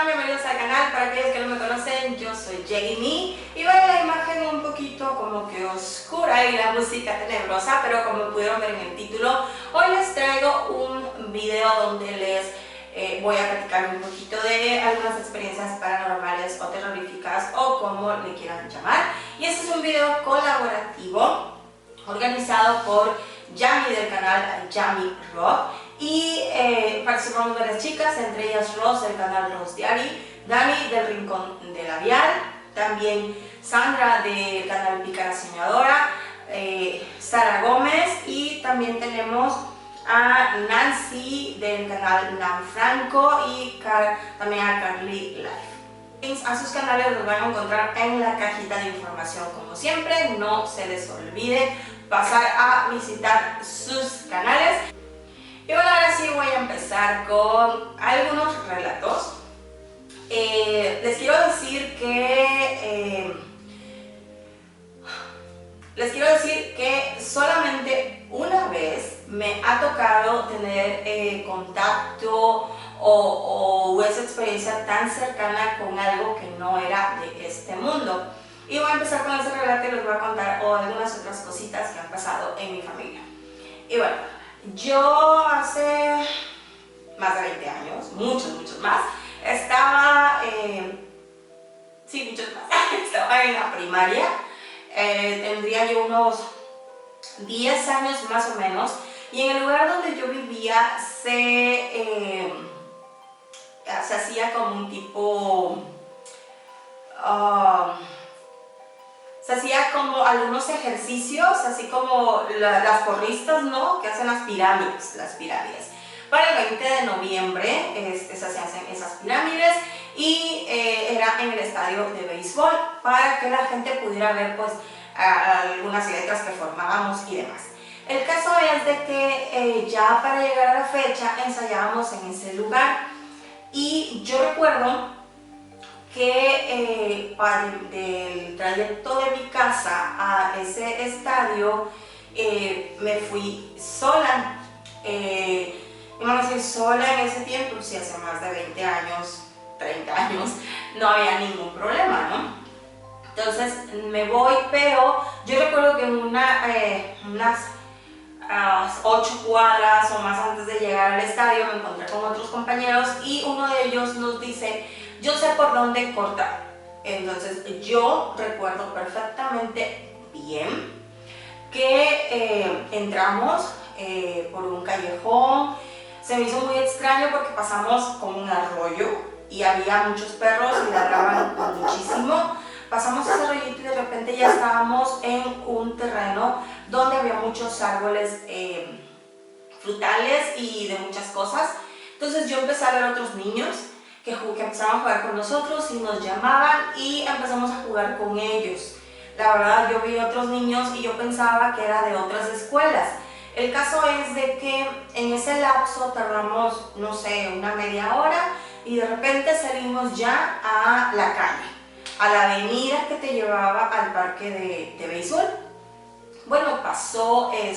Bienvenidos al canal. Para aquellos que no me conocen, yo soy Jamie y veo la imagen un poquito como que oscura y la música tenebrosa, pero como pudieron ver en el título, hoy les traigo un video donde les voy a platicar un poquito de algunas experiencias paranormales o terroríficas o como le quieran llamar. Y este es un video colaborativo organizado por Yami del canal Yami Rock y participamos varias chicas, entre ellas Ros del canal Ros Diary, Dani del Rincón de Labial, también Sandra del canal Pícara Soñadora, Sara Gómez, y también tenemos a Nancy del canal Nan Franco y también a Carly Life. A sus canales los van a encontrar en la cajita de información como siempre. No se les olvide pasar a visitar sus canales. Y bueno, ahora sí voy a empezar con algunos relatos. Les quiero decir que solamente una vez me ha tocado tener contacto o esa experiencia tan cercana con algo que no era de este mundo. Y voy a empezar con ese relato y les voy a contar algunas otras cositas que han pasado en mi familia. Y bueno, yo hace más de 20 años, muchos más, estaba en la primaria, tendría yo unos 10 años más o menos, y en el lugar donde yo vivía se hacía como un tipo, se hacía como algunos ejercicios, así como las porristas, ¿no?, que hacen las pirámides. Para el 20 de noviembre se hacían esas pirámides y era en el estadio de béisbol para que la gente pudiera ver pues algunas letras que formábamos y demás. El caso es de que ya para llegar a la fecha ensayábamos en ese lugar, y yo recuerdo que del trayecto de mi casa a ese estadio me fui sola. Iban a decir sola en ese tiempo, si hace más de 20 años, 30 años, no había ningún problema, ¿no? Entonces me voy, pero yo recuerdo que en unas 8 cuadras o más antes de llegar al estadio me encontré con otros compañeros y uno de ellos nos dice: yo sé por dónde cortar. Entonces yo recuerdo perfectamente bien que entramos por un callejón. Se me hizo muy extraño porque pasamos como un arroyo y había muchos perros y ladraban muchísimo. Pasamos ese arroyito y de repente ya estábamos en un terreno donde había muchos árboles frutales y de muchas cosas. Entonces yo empecé a ver otros niños que empezaban a jugar con nosotros y nos llamaban y empezamos a jugar con ellos. La verdad, yo vi otros niños y yo pensaba que era de otras escuelas. El caso es de que en ese lapso tardamos, no sé, una media hora, y de repente salimos ya a la calle, a la avenida que te llevaba al parque de béisbol. Bueno, pasó del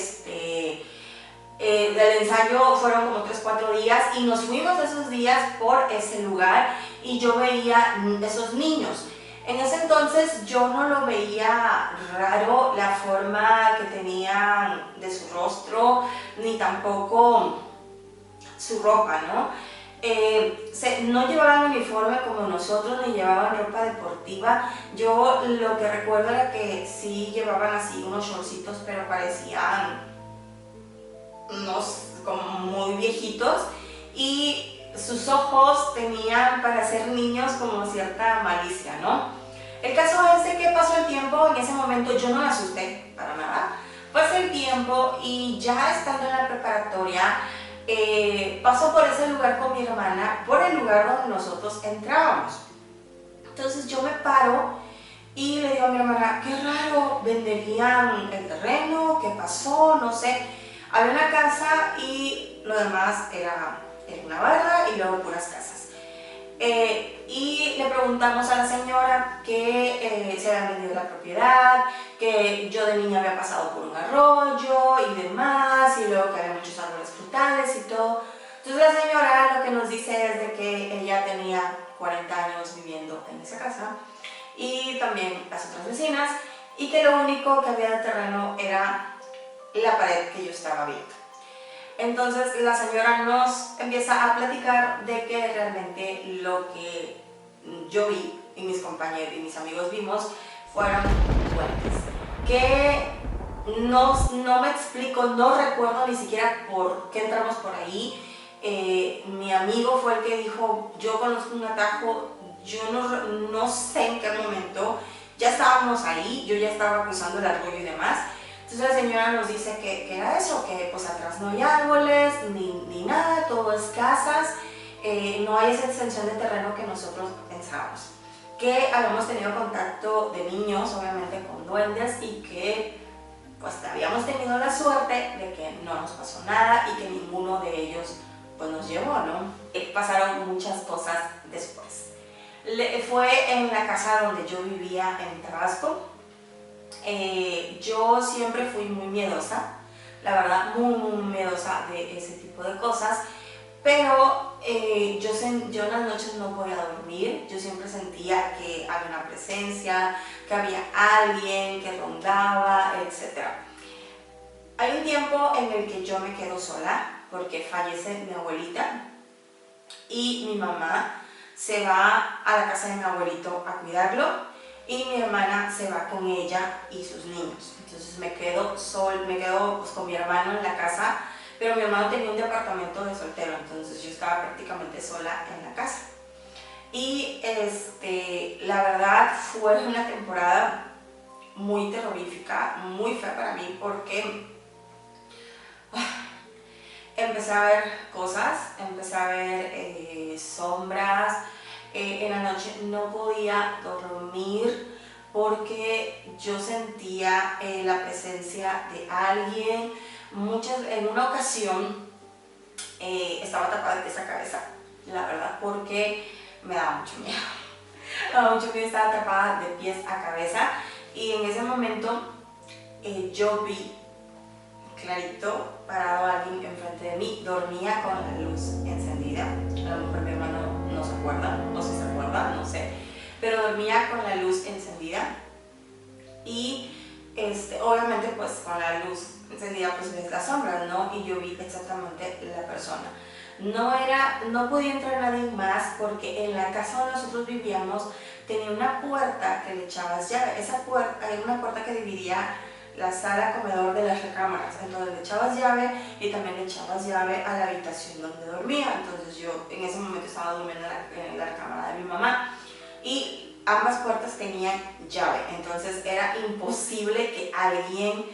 ensayo fueron como 3-4 días y nos fuimos esos días por ese lugar y yo veía esos niños. En ese entonces yo no lo veía raro la forma que tenían de su rostro, ni tampoco su ropa, ¿no? No llevaban uniforme como nosotros, ni llevaban ropa deportiva. Yo lo que recuerdo era que sí llevaban así unos shortcitos, pero parecían como muy viejitos, y sus ojos tenían, para ser niños, como cierta malicia, ¿no? El caso es de que pasó el tiempo. En ese momento yo no me asusté para nada. Pasó el tiempo y ya estando en la preparatoria paso por ese lugar con mi hermana, por el lugar donde nosotros entrábamos. Entonces yo me paro y le digo a mi hermana: qué raro, venderían el terreno, ¿qué pasó? No sé. Había una casa y lo demás era una barra y luego puras casas. Y le preguntamos a la señora que se había vendido la propiedad, que yo de niña había pasado por un arroyo y demás, y luego que había muchos árboles frutales y todo. Entonces la señora lo que nos dice es de que ella tenía 40 años viviendo en esa casa y también las otras vecinas, y que lo único que había de terreno era la pared que yo estaba viendo. Entonces la señora nos empieza a platicar de que realmente lo que yo vi y mis compañeros y mis amigos vimos fueron duendes. Que no me explico, no recuerdo ni siquiera por qué entramos por ahí. Mi amigo fue el que dijo, yo conozco un atajo, yo no sé en qué momento, ya estábamos ahí, yo ya estaba cruzando el arroyo y demás. Entonces la señora nos dice que era eso, que pues atrás no hay árboles, ni nada, todo es casas, no hay esa extensión de terreno que nosotros pensábamos. Que habíamos tenido contacto de niños, obviamente, con duendes y que pues habíamos tenido la suerte de que no nos pasó nada y que ninguno de ellos pues nos llevó, ¿no? Pasaron muchas cosas después. Fue en la casa donde yo vivía en Tabasco. Yo siempre fui muy miedosa, la verdad, muy miedosa de ese tipo de cosas, pero yo en las noches no podía dormir, yo siempre sentía que había una presencia, que había alguien que rondaba, etc. Hay un tiempo en el que yo me quedo sola, porque fallece mi abuelita y mi mamá se va a la casa de mi abuelito a cuidarlo, y mi hermana se va con ella y sus niños. Entonces me quedo pues, con mi hermano en la casa, pero mi hermano tenía un departamento de soltero, entonces yo estaba prácticamente sola en la casa. Y la verdad fue una temporada muy terrorífica, muy fea para mí, porque empecé a ver cosas, empecé a ver sombras. En la noche no podía dormir porque yo sentía la presencia de alguien. En una ocasión estaba tapada de pies a cabeza, la verdad, porque me daba mucho miedo. Me daba mucho miedo, estaba tapada de pies a cabeza, y en ese momento yo vi clarito parado a alguien enfrente de mí. Dormía con la luz encendida. A lo mejor mi hermano no se acuerda, no sé si se acuerda, no sé, pero dormía con la luz encendida y obviamente pues con la luz encendida pues ves las sombras, ¿no? Y yo vi exactamente la persona. No podía entrar nadie más porque en la casa donde nosotros vivíamos tenía una puerta que le echabas llave. Esa puerta, era una puerta que dividía la sala comedor de las recámaras, entonces le echabas llave y también le echabas llave a la habitación donde dormía. Entonces yo en ese momento estaba durmiendo en la recámara de mi mamá y ambas puertas tenían llave, entonces era imposible que alguien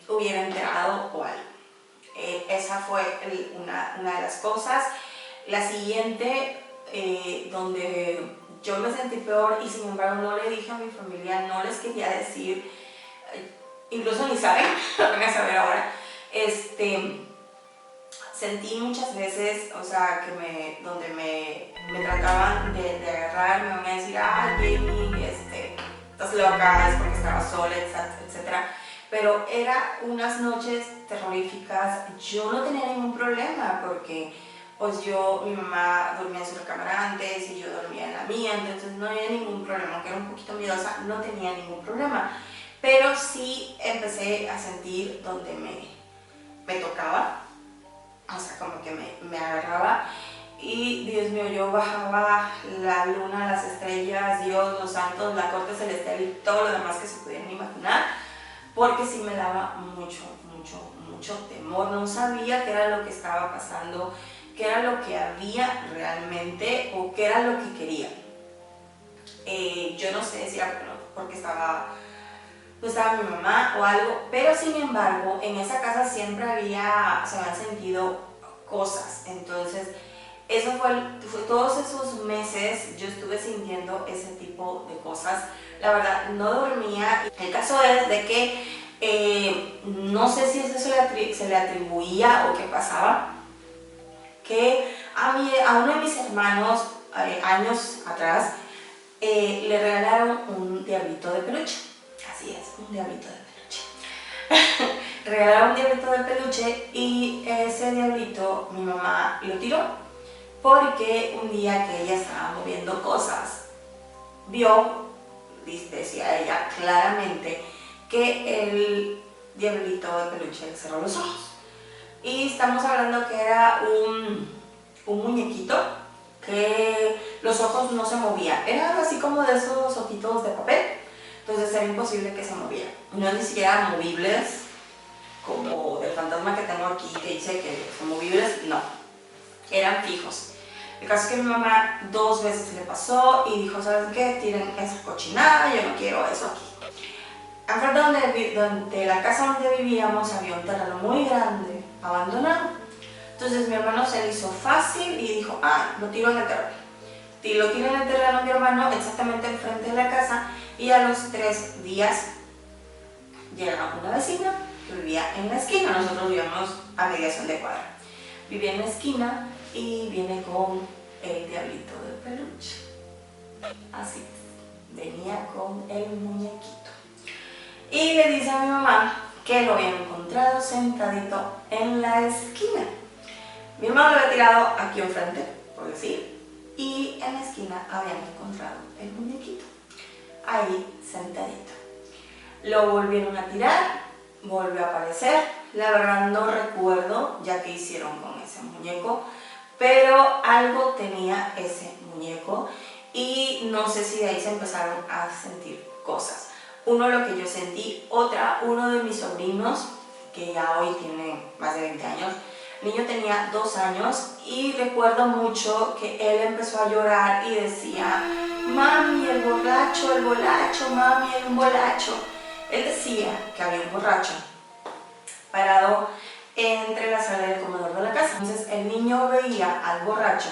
hubiera entrado o algo. Esa fue una de las cosas. La siguiente, donde yo me sentí peor y sin embargo no le dije a mi familia, no les quería decir, incluso ni saben, lo van a saber ahora. Sentí muchas veces, o sea, donde me trataban de agarrar, me van a decir, ay, Jamie, estás loca, es porque estaba sola, etc. Pero eran unas noches terroríficas. Yo no tenía ningún problema porque pues mi mamá dormía en su recámara antes y yo dormía en la mía, entonces no había ningún problema. Aunque era un poquito miedosa, no tenía ningún problema. Pero sí empecé a sentir donde me tocaba, o sea, como que me agarraba. Y Dios mío, yo bajaba la luna, las estrellas, Dios, los santos, la corte celestial y todo lo demás que se pudieran imaginar, porque sí me daba mucho temor. No sabía qué era lo que estaba pasando, qué era lo que había realmente o qué era lo que quería. Yo no sé si era porque no estaba mi mamá o algo, pero sin embargo en esa casa siempre se habían sentido cosas. Entonces eso fue todos esos meses yo estuve sintiendo ese tipo de cosas. La verdad no dormía. El caso es de que No sé si eso se le atribuía o qué pasaba, que a uno de mis hermanos, años atrás, le regalaron un diablito de peluche. Así es, un diablito de peluche. Regalaron un diablito de peluche y ese diablito mi mamá lo tiró porque un día que ella estaba moviendo cosas, vio, decía ella claramente, que el diablito de peluche le cerró los ojos. Y estamos hablando que era un muñequito que los ojos no se movían. Era algo así como de esos ojitos de papel. Entonces era imposible que se moviera. No ni siquiera movibles, como el fantasma que tengo aquí que dice que son movibles, no. Eran fijos. El caso es que mi mamá 2 veces le pasó y dijo, ¿sabes qué? Tiren esa cochinada, yo no quiero eso aquí. Enfrente de la casa donde vivíamos había un terreno muy grande, abandonado. Entonces mi hermano se le hizo fácil y dijo, lo tiro en el terreno. Y lo tiro en el terreno mi hermano exactamente enfrente de la casa y a los 3 días llega una vecina que vivía en la esquina. Nosotros vivíamos a mediación de cuadra. Vivía en la esquina y viene con el diablito de peluche. Así es, venía con el muñequito. Y le dice a mi mamá que lo había encontrado sentadito en la esquina. Mi hermano lo había tirado aquí enfrente, por decir, y en la esquina habían encontrado el muñequito, ahí sentadito. Lo volvieron a tirar, volvió a aparecer. La verdad no recuerdo ya qué hicieron con ese muñeco, pero algo tenía ese muñeco y no sé si de ahí se empezaron a sentir cosas. Uno, lo que yo sentí. Uno de mis sobrinos, que ya hoy tiene más de 20 años, el niño tenía 2 años y recuerdo mucho que él empezó a llorar y decía, mami, el bolacho, mami, el bolacho. Él decía que había un borracho parado entre la sala y el comedor de la casa. Entonces el niño veía al borracho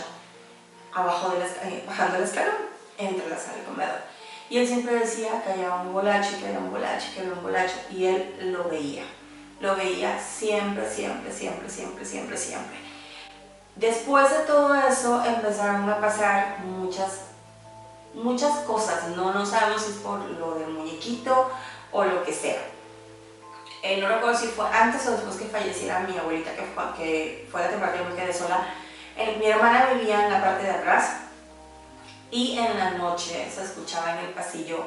bajando el escalón entre la sala y el comedor. Y él siempre decía que había un bolacho, que había un bolacho, que había un bolacho. Y él lo veía. Lo veía siempre, siempre, siempre, siempre, siempre, siempre. Después de todo eso empezaron a pasar muchas cosas. No sabemos si es por lo del muñequito o lo que sea. No recuerdo si fue antes o después que falleciera mi abuelita, que fue la temporada que yo me quedé sola. Mi hermana vivía en la parte de atrás. Y en la noche se escuchaba en el pasillo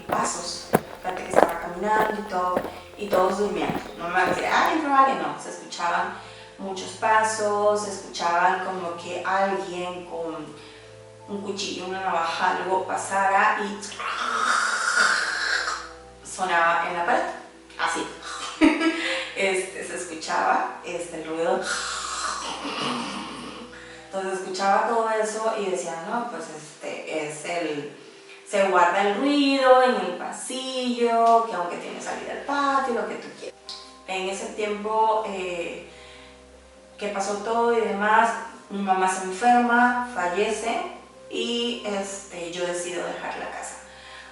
pasos, gente que estaba caminando y todos durmiendo. No me van a decir, entró alguien, no, se escuchaban muchos pasos, se escuchaban como que alguien con un cuchillo, una navaja, algo pasara y sonaba en la pared, así. Se escuchaba el ruido. Entonces escuchaba todo eso y decía, no, pues se guarda el ruido en el pasillo, que aunque tiene salida al patio, lo que tú quieras. En ese tiempo que pasó todo y demás, mi mamá se enferma, fallece y yo decido dejar la casa.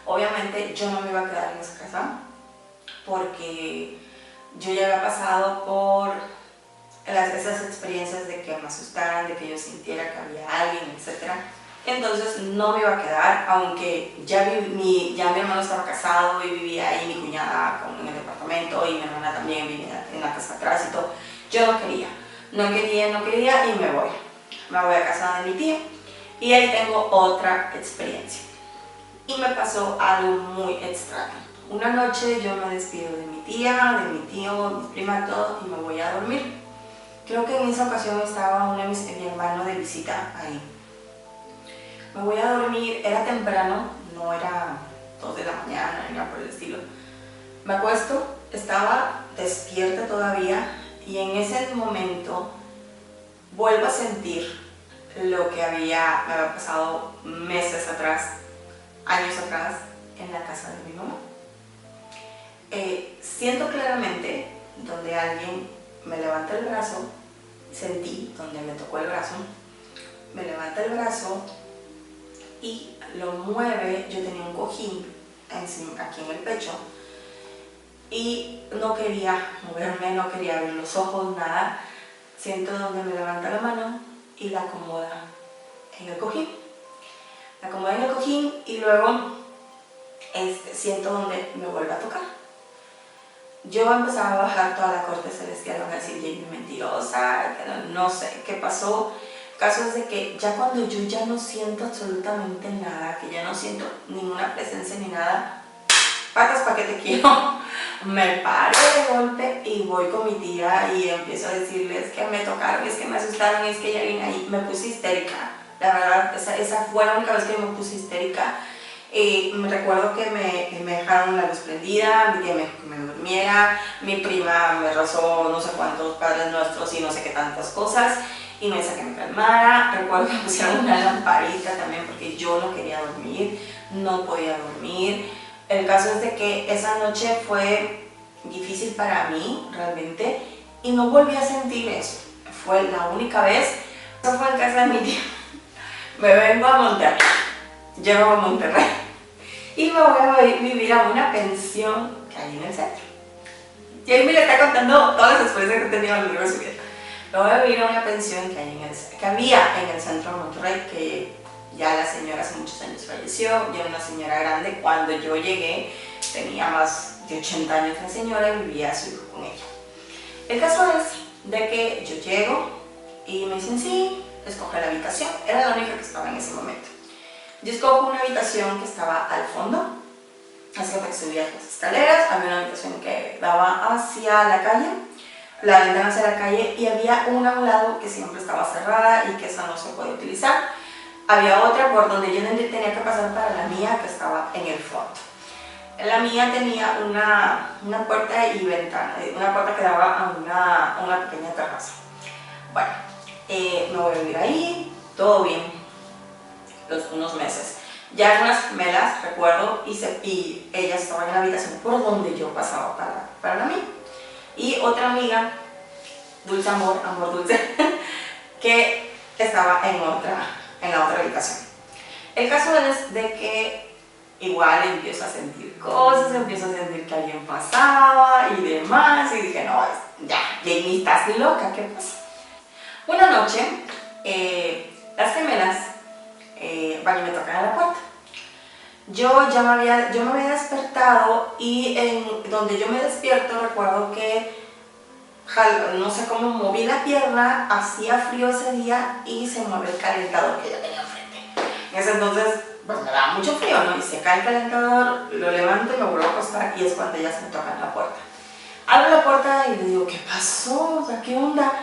Obviamente yo no me iba a quedar en esa casa porque yo ya había pasado por esas experiencias de que me asustaran, de que yo sintiera que había alguien, etc. Entonces no me iba a quedar, aunque ya mi hermano estaba casado y vivía ahí, mi cuñada en el departamento y mi hermana también vivía en la casa atrás y todo. Yo no quería y me voy a casa de mi tía y ahí tengo otra experiencia. Y me pasó algo muy extraño. Una noche yo me despido de mi tía, de mi tío, mis primas, todo, y me voy a dormir. Creo que en esa ocasión estaba mi hermano de visita ahí. Me voy a dormir, era temprano, no era 2 de la mañana ni nada por el estilo. Me acuesto, estaba despierta todavía y en ese momento vuelvo a sentir lo que me había pasado meses atrás, años atrás, en la casa de mi mamá. Siento claramente donde alguien me levanta el brazo, sentí donde me tocó el brazo, me levanta el brazo y lo mueve. Yo tenía un cojín aquí en el pecho y no quería moverme, no quería abrir los ojos, nada. Siento donde me levanta la mano y la acomoda en el cojín. La acomoda en el cojín y luego siento donde me vuelve a tocar. Yo empezaba a bajar toda la corte celestial, van a decir, Jamie, mentirosa, que no sé qué pasó. El caso es de que ya cuando yo ya no siento absolutamente nada, que ya no siento ninguna presencia ni nada, patas pa' que te quiero, me paro de golpe y voy con mi tía y empiezo a decirles que me tocaron, es que me asustaron, es que hay alguien ahí. Me puse histérica, la verdad, esa fue la única vez que me puse histérica. Me recuerdo que me dejaron la luz prendida, mi tía me durmiera, mi prima me rezó no sé cuántos padres nuestros y no sé qué tantas cosas y me decía que me calmara. Recuerdo que me pusieron una lamparita también porque yo no quería dormir, no podía dormir. El caso es de que esa noche fue difícil para mí realmente y no volví a sentir eso. Fue la única vez. Eso fue en casa de mi tía. Me vengo a Monterrey, llego a Monterrey y me voy a vivir a una pensión que hay en el centro. Jamie le está contando todas las experiencias que he tenido a lo largo de su vida. Me voy a vivir a una pensión que había en el centro de Monterrey, que ya la señora hace muchos años falleció, ya era una señora grande. Cuando yo llegué tenía más de 80 años la señora y vivía su hijo con ella. El caso es de que yo llego y me dicen sí, escoge la habitación. Era la única que estaba en ese momento. Yo escojo una habitación que estaba al fondo, hacia que subías las escaleras. Había una habitación que daba hacia la calle, la ventana hacia la calle, y había una a un lado que siempre estaba cerrada y que esa no se podía utilizar. Había otra por donde yo tenía que pasar para la mía, que estaba en el fondo. La mía tenía una puerta y ventana, una puerta que daba a una pequeña terraza. Bueno, me voy a vivir ahí, todo bien, unos meses. Ya en unas gemelas, recuerdo, y ella estaba en la habitación por donde yo pasaba para la mía. Y otra amiga, Dulce Amor, Amor Dulce, que estaba en la otra habitación. El caso es de que igual empiezo a sentir cosas, empiezo a sentir que alguien pasaba y demás, y dije, no, ya, Jamie, estás loca, ¿qué pasa? Una noche, las gemelas van y me tocan a la puerta. Yo me había despertado y en donde yo me despierto recuerdo que no sé cómo moví la pierna, hacía frío ese día y se mueve el calentador que ella tenía enfrente. En ese entonces pues me daba mucho frío, ¿no? Y se cae el calentador, lo levanto y me vuelvo a acostar y es cuando ella se me toca en la puerta. Abro la puerta y le digo, ¿qué pasó? O sea, ¿qué onda?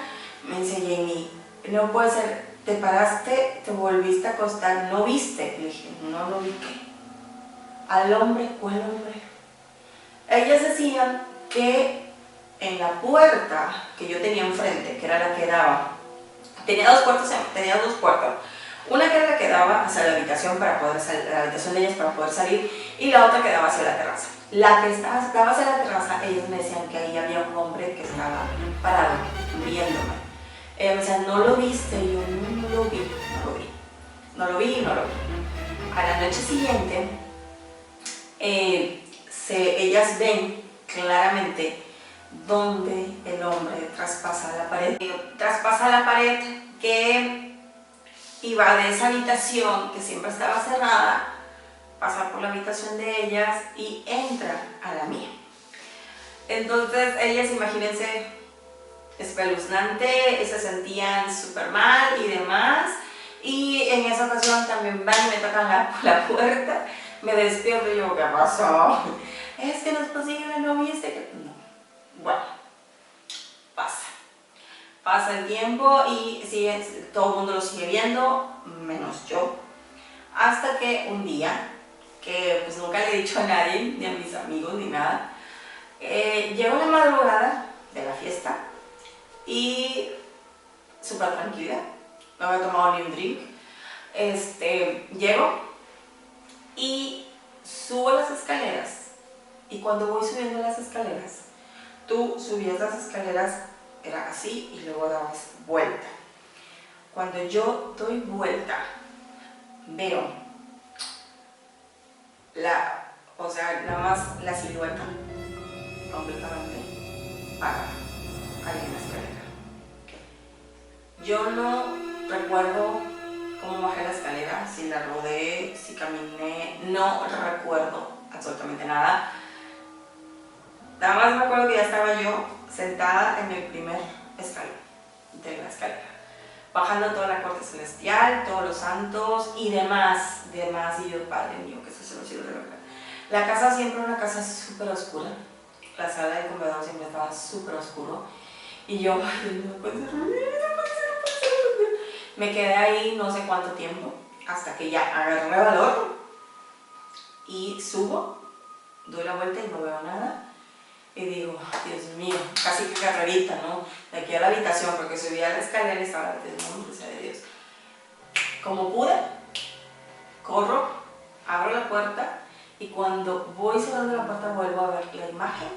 Me dice Jamie, no puede ser, te paraste, te volviste a acostar, ¿no viste? Le dije, no lo vi, ¿qué? Al hombre, ¿cuál hombre? Ellas decían que en la puerta que yo tenía enfrente, que era la que daba, tenía dos puertas, una que era la que daba hacia la habitación para poder salir, la habitación de ellas para poder salir, y la otra que daba hacia la terraza. La que daba hacia la terraza, ellos me decían que ahí había un hombre que estaba parado, viéndome. Ella me decía, ¿no lo viste? Y yo, no lo vi. A la noche siguiente, ellas ven claramente donde el hombre traspasa la pared. Que iba de esa habitación que siempre estaba cerrada, pasa por la habitación de ellas y entra a la mía. Entonces ellas, imagínense, espeluznante, se sentían súper mal y demás. Y en esa ocasión también van y me tocan la puerta, me despierto y yo, ¿qué pasó? Es que no es posible, no viste que... No. Bueno, pasa el tiempo y todo el mundo lo sigue viendo, menos yo. Hasta que un día, que pues nunca le he dicho a nadie, ni a mis amigos, ni nada, llegó la madrugada de la fiesta y súper tranquila, no había tomado ni un drink. Llego y subo las escaleras, y cuando voy subiendo las escaleras, tú subías las escaleras, era así y luego dabas vuelta. Cuando yo doy vuelta, veo nada más la silueta completamente apagada, ahí en la escalera. Yo no recuerdo cómo bajé la escalera, si la rodé, si caminé, no recuerdo absolutamente nada. Nada más me acuerdo que ya estaba yo sentada en el primer escalón de la escalera, bajando toda la corte celestial, todos los santos y demás, y yo, Padre mío, que eso se lo quiero de verdad. La casa siempre era una casa súper oscura, la sala del comedor siempre estaba súper oscuro, y yo, ay, no puede ser, no puede ser. Me quedé ahí no sé cuánto tiempo, hasta que ya agarré valor, y subo, doy la vuelta y no veo nada, y digo, Dios mío, casi que carrerita, ¿no? De aquí a la habitación, porque subí a la escalera y estaba el nombre sea de Dios. Como pude, corro, abro la puerta y cuando voy cerrando la puerta vuelvo a ver la imagen,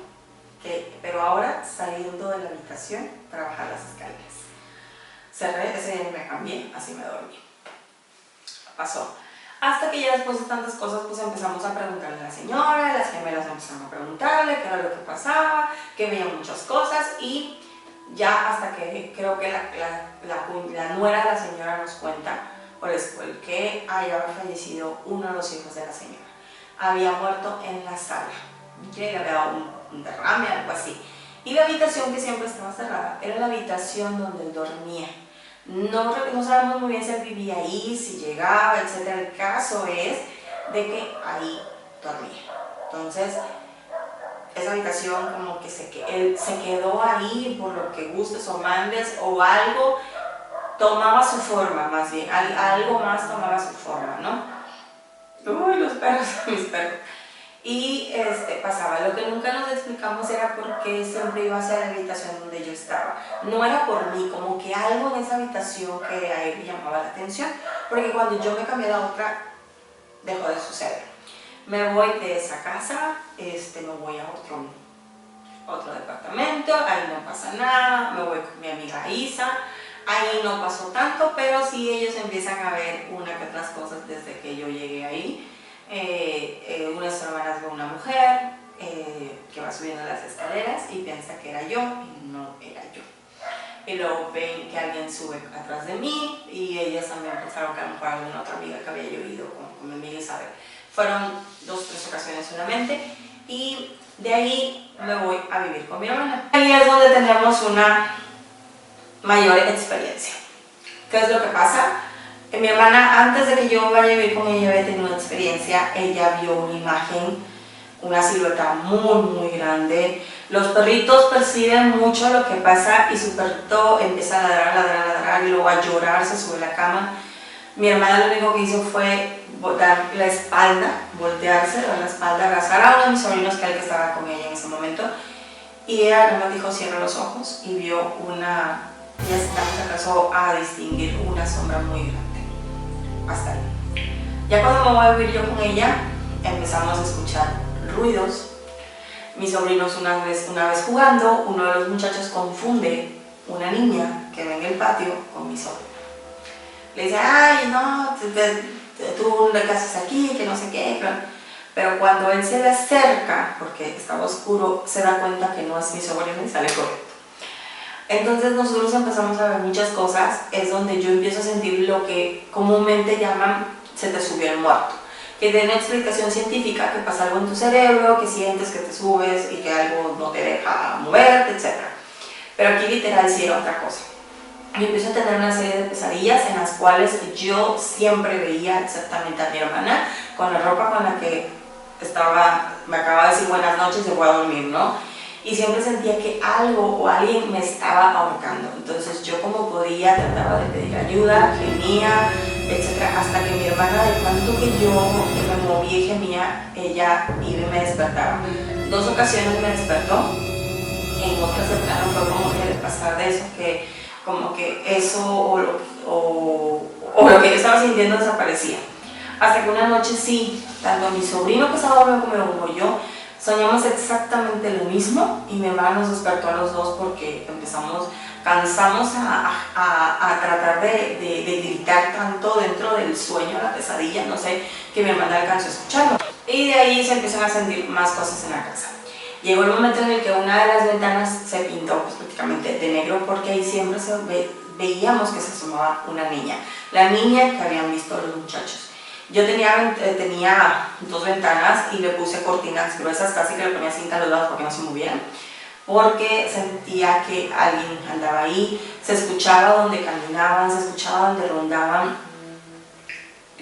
pero ahora saliendo de la habitación para bajar las escaleras. Cerré, ese día me cambié, así me dormí. Pasó. Hasta que ya después de tantas cosas, pues empezamos a preguntarle a la señora, las gemelas empezaron a preguntarle qué era lo que pasaba, que veían muchas cosas y ya hasta que creo que la nuera de la señora nos cuenta por el que había fallecido uno de los hijos de la señora. Había muerto en la sala, que le había dado un derrame, algo así. Y la habitación que siempre estaba cerrada era la habitación donde él dormía. No sabemos muy bien si él vivía ahí, si llegaba, etc. El caso es de que ahí dormía. Entonces, esa habitación como que él se quedó ahí por lo que gustes o mandes o algo tomaba su forma, más bien, algo más tomaba su forma, ¿no? Uy, los perros, mis perros. Y pasaba, lo que nunca nos explicamos era por qué siempre iba hacia la habitación donde yo estaba. No era por mí, como que algo en esa habitación que a él le llamaba la atención, porque cuando yo me cambié a otra, dejó de suceder. Me voy de esa casa, me voy a otro departamento, ahí no pasa nada, me voy con mi amiga Isa, ahí no pasó tanto, pero sí ellos empiezan a ver una que otras cosas desde que yo llegué ahí. Unas hermanas ven una mujer que va subiendo las escaleras y piensa que era yo y no era yo. Y luego ven que alguien sube atrás de mí y ellas también pensaron que a lo mejor alguna otra amiga que había yo ido con mi amiga Isabel. Fueron 2 o 3 ocasiones solamente y de ahí me voy a vivir con mi hermana. Ahí es donde tendremos una mayor experiencia. ¿Qué es lo que pasa? Mi hermana, antes de que yo vaya a vivir con ella, había tenido una experiencia. Ella vio una imagen, una silueta muy grande. Los perritos perciben mucho lo que pasa y su perrito empieza a ladrar y luego a llorar, se sube a la cama. Mi hermana lo único que hizo fue dar la espalda, voltearse, dar la espalda, abrazar a uno de mis sobrinos, que era el que estaba con ella en ese momento. Y ella me dijo, cierra los ojos, y vio ella se alcanzó a distinguir una sombra muy grande. Hasta ahí. Ya cuando me voy a vivir yo con ella, empezamos a escuchar ruidos. Mis sobrinos una vez jugando, uno de los muchachos confunde una niña que ve en el patio con mi sobrino. Le dice, ay, no, tú le casas aquí, que no sé qué. Pero cuando él se le acerca, porque estaba oscuro, se da cuenta que no es mi sobrino y sale corriendo. Entonces nosotros empezamos a ver muchas cosas, es donde yo empiezo a sentir lo que comúnmente llaman se te subió el muerto, que tiene una explicación científica, que pasa algo en tu cerebro, que sientes que te subes y que algo no te deja moverte, etc. Pero aquí literal sí era otra cosa. Yo empiezo a tener una serie de pesadillas en las cuales yo siempre veía exactamente a mi hermana con la ropa con la que me acababa de decir buenas noches y voy a dormir, ¿no? Y siempre sentía que algo o alguien me estaba ahorcando. Entonces yo como podía trataba de pedir ayuda, gemía, etc. Hasta que mi hermana, de tanto que yo me movía y gemía, ella iba y me despertaba. 2 ocasiones me despertó, en otras de plano fue como que de pasar de eso, que como que eso o lo que yo estaba sintiendo desaparecía. Hasta que una noche sí, tanto mi sobrino que estaba dormido como yo, soñamos exactamente lo mismo y mi hermana nos despertó a los dos porque cansamos a tratar de gritar tanto dentro del sueño, la pesadilla, no sé, que mi hermana alcanzó a escucharlo. Y de ahí se empiezan a sentir más cosas en la casa. Llegó el momento en el que una de las ventanas se pintó pues, prácticamente de negro porque ahí siempre veíamos que se asomaba una niña, la niña que habían visto los muchachos. Yo tenía 2 ventanas y le puse cortinas gruesas, casi que le ponía cinta a los lados para que no se movieran, porque sentía que alguien andaba ahí, se escuchaba donde caminaban, se escuchaba donde rondaban.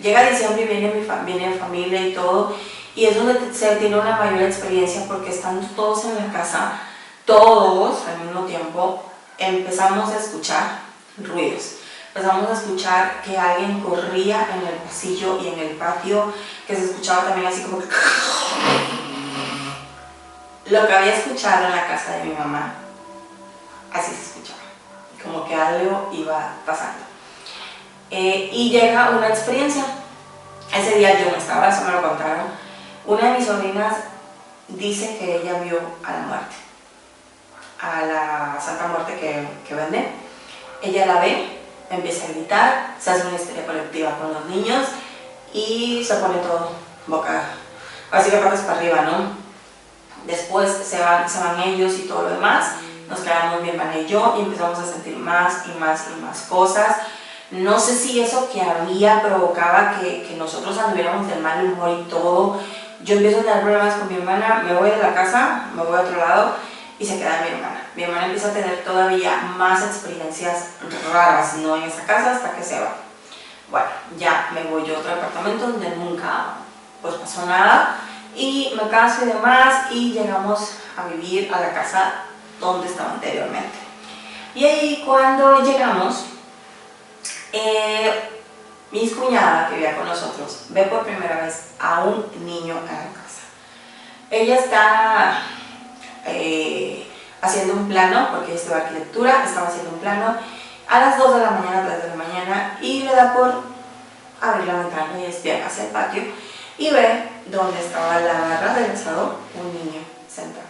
Llega diciembre y viene mi familia y todo, y es donde se tiene una mayor experiencia porque estando todos en la casa, todos al mismo tiempo, empezamos a escuchar ruidos. Empezamos a escuchar que alguien corría en el pasillo y en el patio, que se escuchaba también así como que... Lo que había escuchado en la casa de mi mamá, así se escuchaba, como que algo iba pasando. Y llega una experiencia. Ese día yo no estaba, eso me lo contaron. Una de mis sobrinas dice que ella vio a la muerte, a la Santa Muerte que vende. Ella la ve, empieza a gritar, se hace una histeria colectiva con los niños y se pone todo boca, así que patas para arriba, ¿no? Después se van ellos y todo lo demás, nos quedamos mi hermana y yo y empezamos a sentir más y más y más cosas. No sé si eso que había provocaba que nosotros anduviéramos de mal humor y todo. Yo empiezo a tener problemas con mi hermana, me voy de la casa, me voy a otro lado y se queda mi hermana. Mi hermana empieza a tener todavía más experiencias raras, no en esa casa, hasta que se va. Bueno, ya me voy yo a otro departamento donde nunca pues pasó nada y me caso y demás y llegamos a vivir a la casa donde estaba anteriormente. Y ahí cuando llegamos, mi cuñada que vivía con nosotros ve por primera vez a un niño en la casa. Ella está haciendo un plano, porque ella estudia arquitectura, estaba haciendo un plano a las 2 de la mañana, 3 de la mañana, y le da por abrir la ventana y espiar hacia el patio y ve donde estaba la barra del asador, un niño sentado.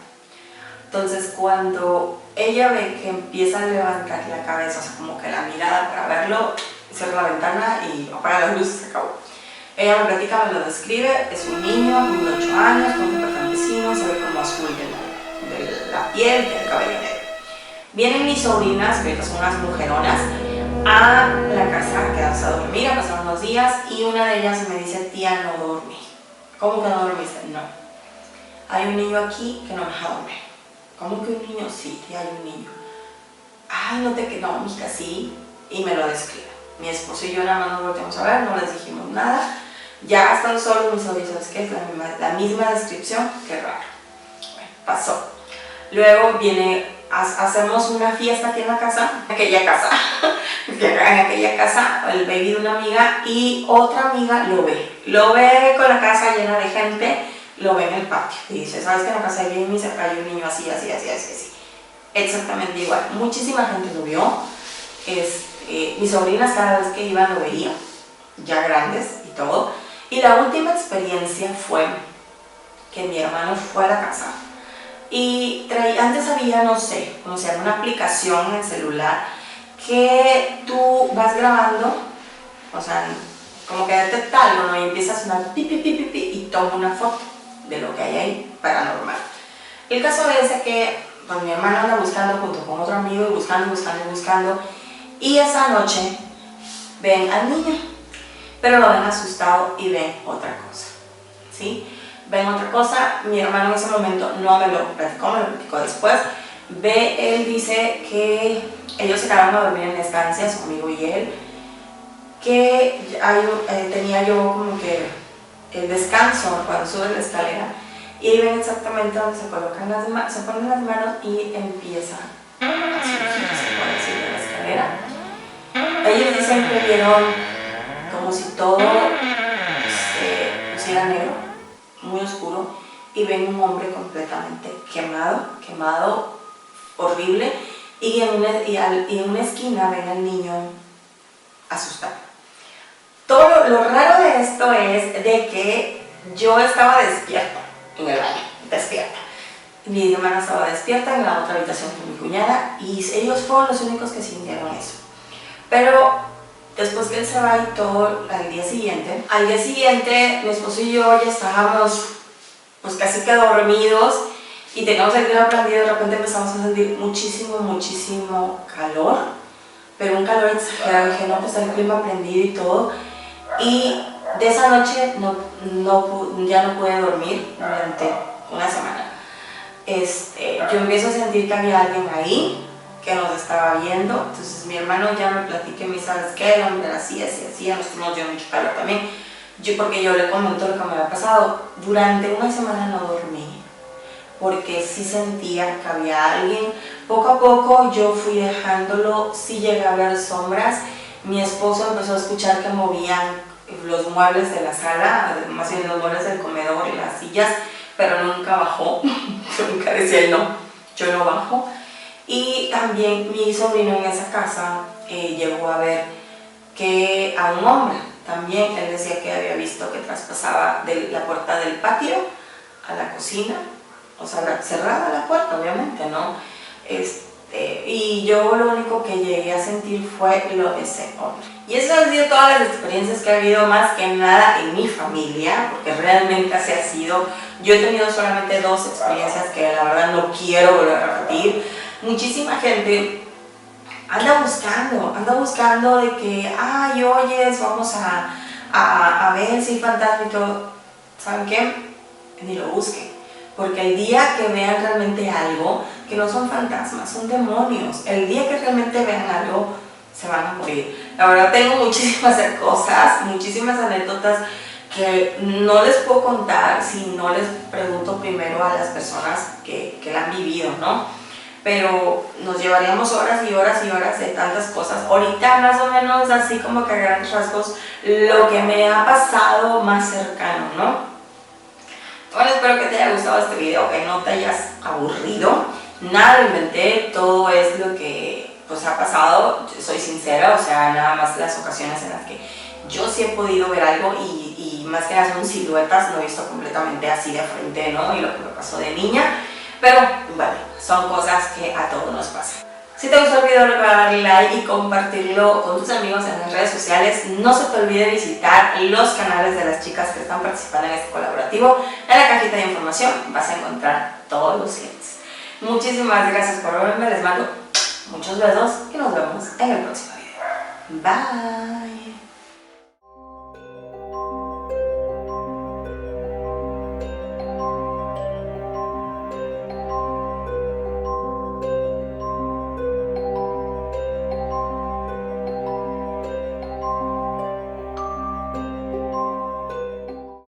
Entonces cuando ella ve que empieza a levantar la cabeza, o sea, como que la mirada para verlo, cierra la ventana y apaga las luces y se acabó. Ella me platica, me lo describe, es un niño como de 8 años, con un campesino, se ve como azul de la piel, del cabello negro. Vienen mis sobrinas, que son unas mujeronas, a la casa a quedarse a dormir, a pasar unos días, y una de ellas me dice: tía, no dormí. ¿Cómo que no dormiste? No. Hay un niño aquí que no me deja dormir. ¿Cómo que un niño? Sí, tía, hay un niño. Ay, no te quedo, no, mija, sí. Y me lo describe. Mi esposo y yo nada más nos volteamos a ver, no les dijimos nada. Ya están solos mis sobrinos, ¿sabes qué? Es la misma descripción, qué raro. Bueno, pasó. Luego hacemos una fiesta aquí en la casa, en aquella casa, el baby de una amiga y otra amiga lo ve con la casa llena de gente, lo ve en el patio y dice: ¿sabes que en la casa de Jamie se cayó un niño así? Exactamente igual, muchísima gente lo vio. Mis sobrinas cada vez que iban lo veían, ya grandes y todo. Y la última experiencia fue que mi hermano fue a la casa y antes había, no sé, como se llama, una aplicación en el celular que tú vas grabando, o sea, como que detecta algo, ¿no? Y empieza a sonar pi, pi, pi, pi, pi, y toma una foto de lo que hay ahí paranormal. El caso es que pues, mi hermano anda buscando junto con otro amigo y buscando, y esa noche ven al niño, pero lo ven asustado y ven otra cosa, ¿sí? Ven otra cosa. Mi hermano en ese momento no me lo platicó, me lo platicó después. Él dice que ellos se quedaron a dormir en la estancia, su amigo y él, que tenía yo como que el descanso cuando sube la escalera y ven exactamente donde se colocan se ponen las manos y empieza a subir la escalera. Ellos dicen que vieron como si todo se pusiera negro, muy oscuro, y ven un hombre completamente quemado, horrible, y en una esquina ven al niño asustado. Todo lo raro de esto es de que yo estaba despierta en el baño, despierta. Mi hermana estaba despierta en la otra habitación con mi cuñada y ellos fueron los únicos que sintieron eso. Pero después que él se va y todo, al día siguiente mi esposo y yo ya estábamos pues casi que dormidos y teníamos el clima prendido, de repente empezamos a sentir muchísimo calor, pero un calor exagerado. Dije, no, pues el clima prendido y todo. Y de esa noche ya no pude dormir durante una semana. Yo empiezo a sentir que había alguien ahí que nos estaba viendo. Entonces mi hermano ya me platica y me dice, ¿sabes qué? El hombre era así, nosotros nos dio mucho calor también. Porque yo le comento lo que me había pasado. Durante una semana no dormí, porque sí sentía que había alguien. Poco a poco yo fui dejándolo, sí llegué a ver sombras. Mi esposo empezó a escuchar que movían los muebles de la sala, más bien los muebles del comedor y las sillas, pero nunca bajó. Yo nunca decía no, yo no bajo. Y también mi sobrino en esa casa llegó a ver que a un hombre, también él decía que había visto que traspasaba de la puerta del patio a la cocina, o sea, cerrada la puerta, obviamente, ¿no? Y yo lo único que llegué a sentir fue lo de ese hombre. Y esas han sido todas las experiencias que ha habido, más que nada en mi familia, porque realmente así ha sido. Yo he tenido solamente 2 experiencias que la verdad no quiero volver a repetir. Muchísima gente anda buscando de que, ay, oyes, vamos a ver si hay fantasma y todo. ¿Saben qué? Ni lo busquen. Porque el día que vean realmente algo, que no son fantasmas, son demonios, el día que realmente vean algo, se van a morir. La verdad tengo muchísimas cosas, muchísimas anécdotas que no les puedo contar si no les pregunto primero a las personas que la han vivido, ¿no? Pero nos llevaríamos horas y horas de tantas cosas. Ahorita más o menos así como que a grandes rasgos lo que me ha pasado más cercano, ¿no? Bueno, espero que te haya gustado este video, que no te hayas aburrido. Nada lo inventé, todo es lo que pues ha pasado. Soy sincera, o sea, nada más las ocasiones en las que yo sí he podido ver algo y más que nada son siluetas, no he visto completamente así de frente, ¿no? Y lo que me pasó de niña. Pero bueno, son cosas que a todos nos pasan. Si te gustó el video, recuerda darle like y compartirlo con tus amigos en las redes sociales. No se te olvide visitar los canales de las chicas que están participando en este colaborativo. En la cajita de información vas a encontrar todos los links. Muchísimas gracias por verme, les mando muchos besos y nos vemos en el próximo video. Bye.